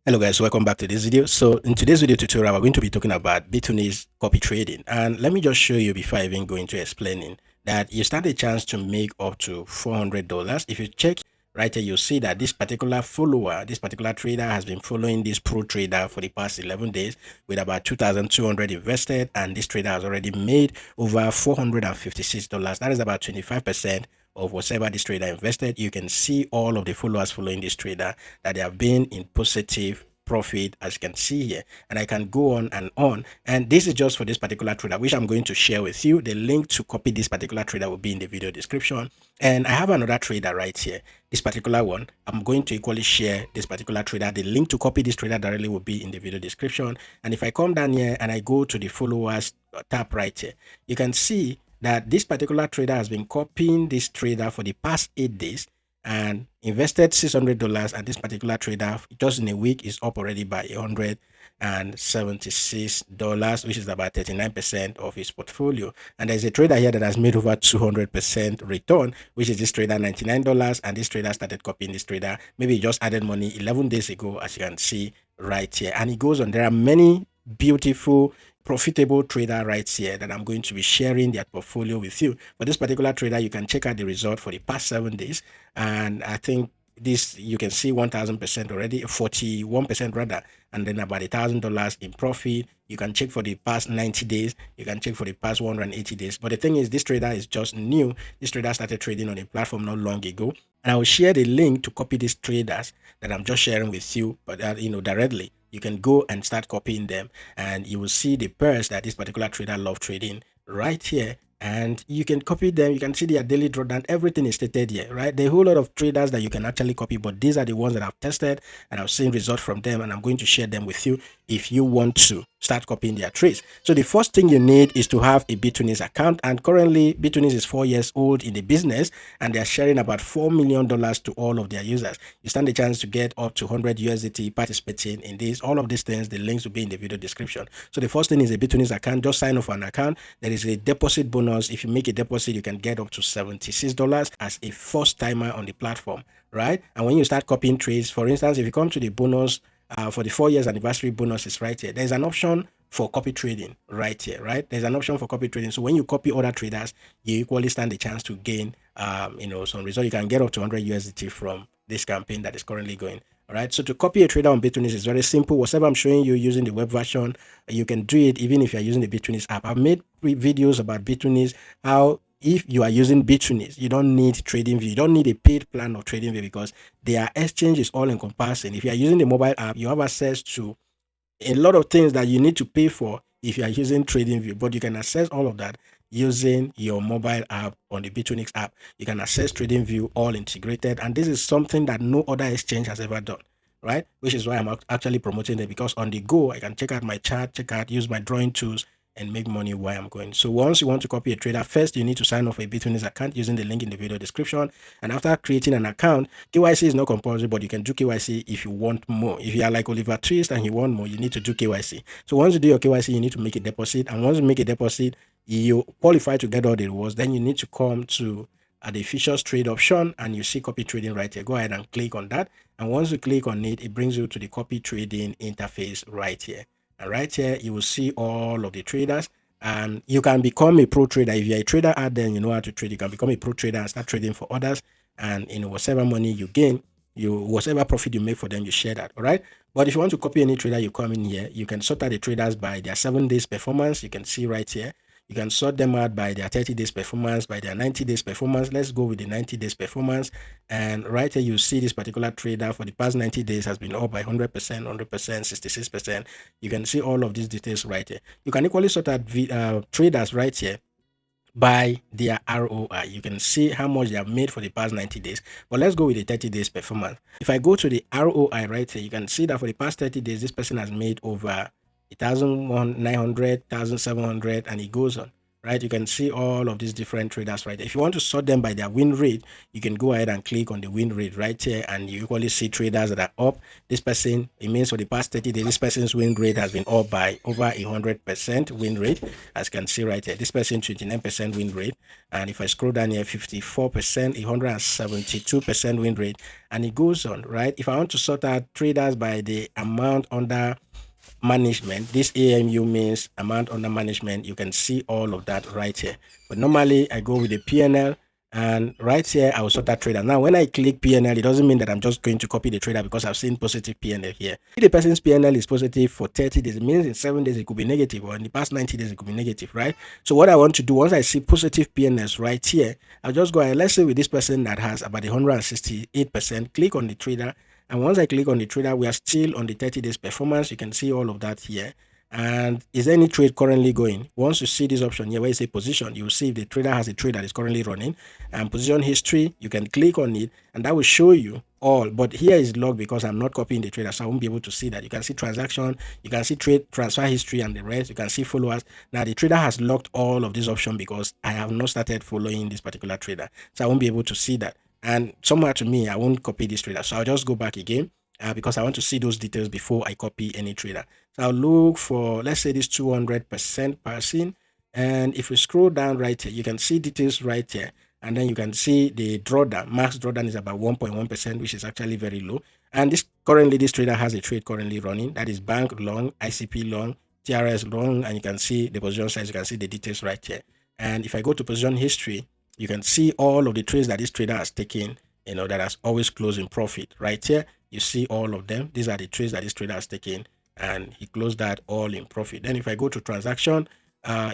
Hello guys, welcome back to this video. So in today's video tutorial, we're going to be talking about Bitunix copy trading. And let me just show you before I even go into explaining that you stand a chance to make up to $400. If you check right here, you'll see that this particular follower, this particular trader has been following this pro trader for the past 11 days with about 2,200 invested. And this trader has already made over $456. That is about 25% of whatever this trader invested. You can see all of the followers following this trader that they have been in positive profit, as you can see here, and I can go on, and this is just for this particular trader, which I'm going to share with you. The link to copy this particular trader will be in the video description. And I have another trader right here, this particular one. I'm going to equally share this particular trader. The link to copy this trader directly will be in the video description. And if I come down here and I go to the followers tab right here, you can see that this particular trader has been copying this trader for the past 8 days and invested $600, and this particular trader just in a week is up already by $176, which is about 39% of his portfolio. And there's a trader here that has made over 200% return, which is this trader $99, and this trader started copying this trader. Maybe he just added money 11 days ago, as you can see right here. And it goes on. There are many beautiful profitable trader right here that I'm going to be sharing their portfolio with you. For this particular trader, you can check out the result for the past 7 days, and I think this, you can see 1,000% already, 41% rather, and then about $1,000 in profit. You can check for the past 90 days, you can check for the past 180 days. But the thing is, this trader is just new. This trader started trading on a platform not long ago, and I will share the link to copy these traders that I'm just sharing with you, but directly. You can go and start copying them, and you will see the pairs that this particular trader love trading right here. And you can copy them. You can see their daily drawdown. Everything is stated here, right? There are a whole lot of traders that you can actually copy, but these are the ones that I've tested and I've seen results from them, and I'm going to share them with you if you want to start copying their trades. So the first thing you need is to have a Bitunix account, and currently Bitunix is 4 years old in the business, and they're sharing about $4 million to all of their users. You stand a chance to get up to 100 USDT participating in this. All of these things, the links will be in the video description. So the first thing is a Bitunix account. Just sign up for an account. There is a deposit bonus. If you make a deposit, you can get up to $76 as a first timer on the platform, right? And when you start copying trades, for instance, if you come to the bonus for the 4 years anniversary bonus, is right here. There's an option for copy trading right here, right? There's an option for copy trading. So when you copy other traders, you equally stand a chance to gain some result. You can get up to 100 USDT from this campaign that is currently going. All right, so to copy a trader on Bitunix is very simple. Whatever I'm showing you using the web version, you can do it even if you're using the Bitunix app. I've made videos about Bitunix, how if you are using Bitunix, you don't need TradingView. You don't need a paid plan of TradingView because their exchange is all encompassing. If you are using the mobile app, you have access to a lot of things that you need to pay for if you are using TradingView, but you can access all of that using your mobile app on the Bitunix app. You can access TradingView all integrated, and this is something that no other exchange has ever done, right? Which is why I'm actually promoting it, because on the go I can check out my chart, use my drawing tools, and make money while I'm going. So once you want to copy a trader, first you need to sign up for a Bitunix account using the link in the video description. And after creating an account, KYC is not compulsory, but you can do KYC if you want more. If you are like 𝗕𝗲𝗀𝗽 𝗖𝗢 and you want more, you need to do KYC. So once you do your KYC, you need to make a deposit. And once you make a deposit, you qualify to get all the rewards. Then you need to come to the features trade option, and you see copy trading right here. Go ahead and click on that. And once you click on it, it brings you to the copy trading interface right here. And right here, you will see all of the traders, and you can become a pro trader. If you're a trader out there and you know how to trade, you can become a pro trader and start trading for others. And whatever money you gain, whatever profit you make for them, you share that. All right. But if you want to copy any trader, you come in here. You can sort out the traders by their 7 days performance. You can see right here. You can sort them out by their 30 days performance, by their 90 days performance. Let's go with the 90 days performance. And right here, you see this particular trader for the past 90 days has been up by 100%, 66%. You can see all of these details right here. You can equally sort out traders right here by their ROI. You can see how much they have made for the past 90 days. But let's go with the 30 days performance. If I go to the ROI right here, you can see that for the past 30 days, this person has made over 1,900, 1,700, and it goes on. right? You can see all of these different traders right there. If you want to sort them by their win rate, you can go ahead and click on the win rate right here, and you equally see traders that are up. This person, it means for the past 30 days, this person's win rate has been up by over 100% win rate, as you can see right here. This person 29% win rate, and if I scroll down here, 54%, 172% win rate, and it goes on, right? If I want to sort out traders by the amount under management, this AMU means amount under management, you can see all of that right here. But normally I go with the PNL, and right here I will sort that trader. Now when I click PNL, it doesn't mean that I'm just going to copy the trader because I've seen positive PNL here. If the person's PNL is positive for 30 days, it means in 7 days it could be negative, or in the past 90 days it could be negative, right? So what I want to do, once I see positive PNLs right here, I'll just go ahead. Let's say with this person that has about 168%, click on the trader. And once I click on the trader, we are still on the 30 days performance. You can see all of that here. And is there any trade currently going? Once you see this option here where you say position, you will see if the trader has a trade that is currently running. And position history, you can click on it, and that will show you all. But here is logged because I'm not copying the trader, so I won't be able to see that. You can see transaction, you can see trade transfer history and the rest. You can see followers. Now the trader has locked all of this option because I have not started following this particular trader, so I won't be able to see that. And somehow to me, I won't copy this trader, so I'll just go back again because I want to see those details before I copy any trader. So I'll look for, let's say, this 200% passing, and if we scroll down right here, you can see details right here, and then you can see the drawdown. Max drawdown is about 1.1%, which is actually very low. And this trader has a trade currently running, that is bank long, ICP long, TRS long, and you can see the position size, you can see the details right here. And if I go to position history, you can see all of the trades that this trader has taken, that has always closed in profit. Right here, you see all of them. These are the trades that this trader has taken, and he closed that all in profit. Then if I go to transaction,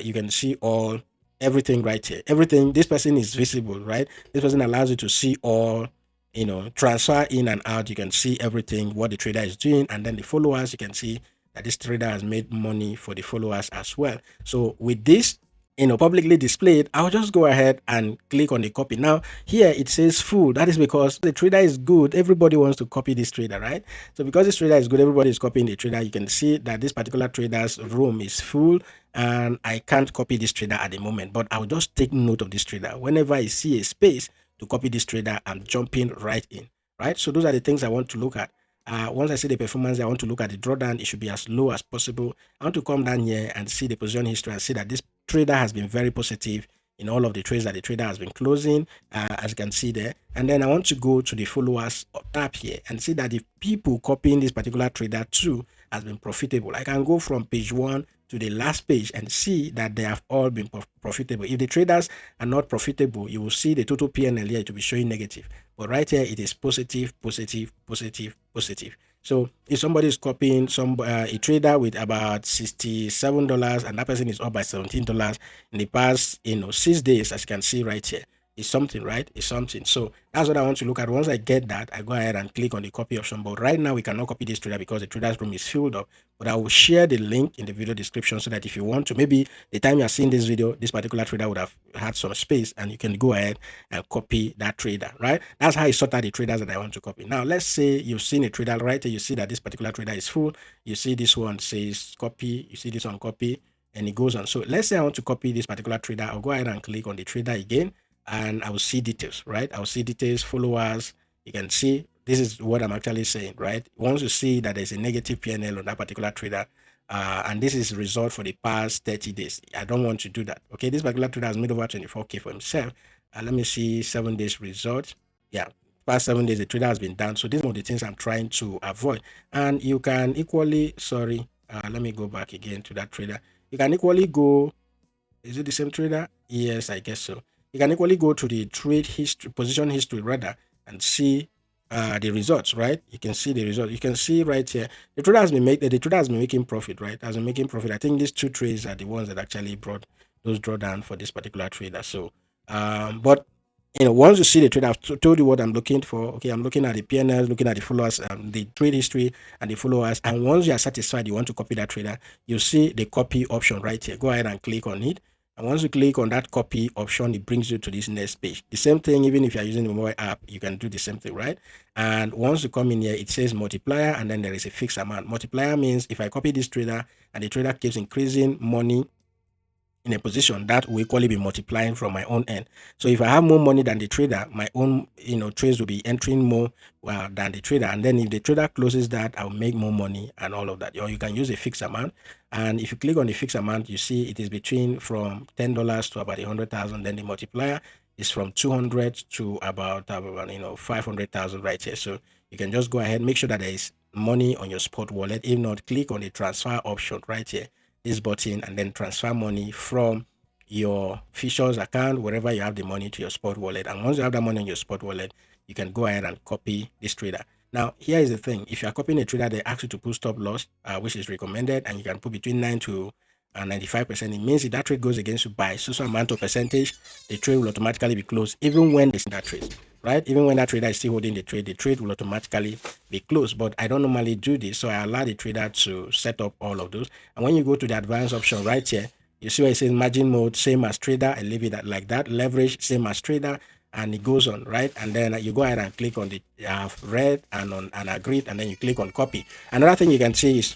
you can see everything right here. Everything, this person is visible, right? This person allows you to see all, transfer in and out. You can see everything, what the trader is doing, and then the followers, you can see that this trader has made money for the followers as well. So with this, publicly displayed, I'll just go ahead and click on the copy. Now here it says full. That is because the trader is good. Everybody wants to copy this trader, right? So because this trader is good, everybody is copying the trader. You can see that this particular trader's room is full, and I can't copy this trader at the moment, but I'll just take note of this trader. Whenever I see a space to copy this trader, I'm jumping right in, right? So those are the things I want to look at. Once I see the performance, I want to look at the drawdown. It should be as low as possible. I want to come down here and see the position history and see that this trader has been very positive in all of the trades that the trader has been closing, as you can see there. And then I want to go to the followers tab here and see that the people copying this particular trader too has been profitable. I can go from page 1 to the last page and see that they have all been profitable. If the traders are not profitable, you will see the total PNL here, it will be showing negative. But right here, it is positive, positive, positive, positive. So if somebody is copying a trader with about $67 and that person is up by $17 in the past 6 days, as you can see right here, it's something, right? It's something. So that's what I want to look at. Once I get that, I go ahead and click on the copy option. But right now we cannot copy this trader because the trader's room is filled up. But I will share the link in the video description so that if you want to, maybe the time you're seeing this video, this particular trader would have had some space and you can go ahead and copy that trader, right? That's how I sort out the traders that I want to copy. Now let's say you've seen a trader right here, you see that this particular trader is full, you see this one says copy, you see this one copy, and it goes on. So let's say I want to copy this particular trader. I'll go ahead and click on the trader again, and I will see details, right? I will see details, followers. You can see this is what I'm actually saying, right? Once you see that there's a negative PNL on that particular trader, and this is the result for the past 30 days. I don't want to do that. Okay, this particular trader has made over 24K for himself. Let me see 7 days result. Yeah, past 7 days the trader has been down. So these are the things I'm trying to avoid. And you can equally, let me go back again to that trader. You can equally go, is it the same trader? Yes, I guess so. You can equally go to the trade history, position history rather, and see the results, right? You can see the result. You can see right here, the trader has been making profit, right? Has been making profit. I think these 2 trades are the ones that actually brought those drawdown for this particular trader. So, but once you see the trade, I've told you what I'm looking for. Okay, I'm looking at the PNL, looking at the followers, the trade history and the followers. And once you are satisfied, you want to copy that trader, you see the copy option right here. Go ahead and click on it. And once you click on that copy option, it brings you to this next page. The same thing, even if you're using the mobile app, you can do the same thing, right? And once you come in here, it says multiplier, and then there is a fixed amount. Multiplier means if I copy this trader and the trader keeps increasing money in a position that will equally be multiplying from my own end. So if I have more money than the trader, my own trades will be entering more than the trader. And then if the trader closes that, I'll make more money and all of that. Or you can use a fixed amount. And if you click on the fixed amount, you see it is between from $10 to about 100,000. Then the multiplier is from 200 to about 500,000 right here. So you can just go ahead, make sure that there is money on your spot wallet. If not, click on the transfer option right here, this button, and then transfer money from your futures account, wherever you have the money, to your spot wallet. And once you have that money on your spot wallet, you can go ahead and copy this trader. Now, here is the thing. If you are copying a trader, they ask you to put stop loss, which is recommended, and you can put between 9 to 95%. It means if that trade goes against you by so amount of percentage, the trade will automatically be closed, even when it's in that trade, right? Even when that trader is still holding the trade will automatically be closed. But I don't normally do this, so I allow the trader to set up all of those. And when you go to the advanced option right here, you see where it says margin mode, same as trader. I leave it like that. Leverage, same as trader. And it goes on, right? And then you go ahead and click on the read and on and agreed, and then you click on copy. Another thing you can see is,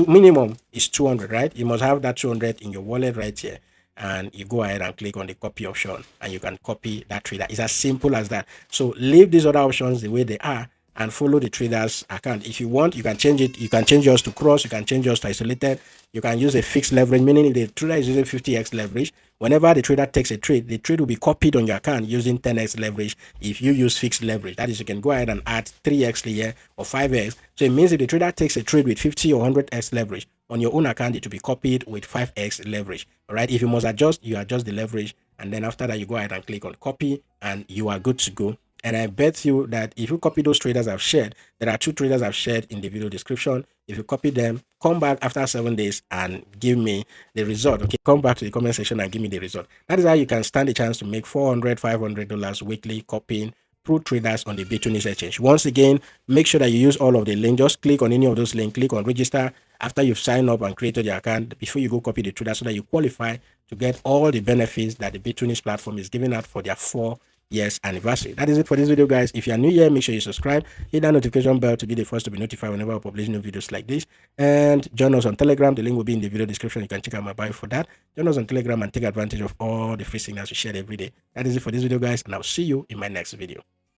minimum is 200, right? You must have that 200 in your wallet right here. And you go ahead and click on the copy option, and you can copy that trader. It's as simple as that. So leave these other options the way they are and follow the trader's account. If you want, you can change it. You can change yours to cross. You can change yours to isolated. You can use a fixed leverage, meaning if the trader is using 50x leverage, whenever the trader takes a trade, the trade will be copied on your account using 10x leverage. If you use fixed leverage, that is, you can go ahead and add 3x here or 5x. So it means if the trader takes a trade with 50 or 100x leverage, on your own account, it will be copied with 5x leverage. All right. If you must adjust, you adjust the leverage. And then after that, you go ahead and click on copy, and you are good to go. And I bet you that if you copy those traders I've shared, there are 2 traders I've shared in the video description. If you copy them, come back after 7 days and give me the result. Okay, come back to the comment section and give me the result. That is how you can stand a chance to make $400, $500 weekly copying pro traders on the Bitunix exchange. Once again, make sure that you use all of the links. Just click on any of those links, click on register after you've signed up and created your account before you go copy the trader, so that you qualify to get all the benefits that the Bitunix platform is giving out for their 4-year anniversary. That is it for this video, guys. If you are new here, make sure you subscribe, hit that notification bell to be the first to be notified whenever I publish new videos like this, and join us on Telegram. The link will be in the video description. You can check out my bio for that. Join us on Telegram and take advantage of all the free signals we share every day. That is it for this video, guys, and I'll see you in my next video.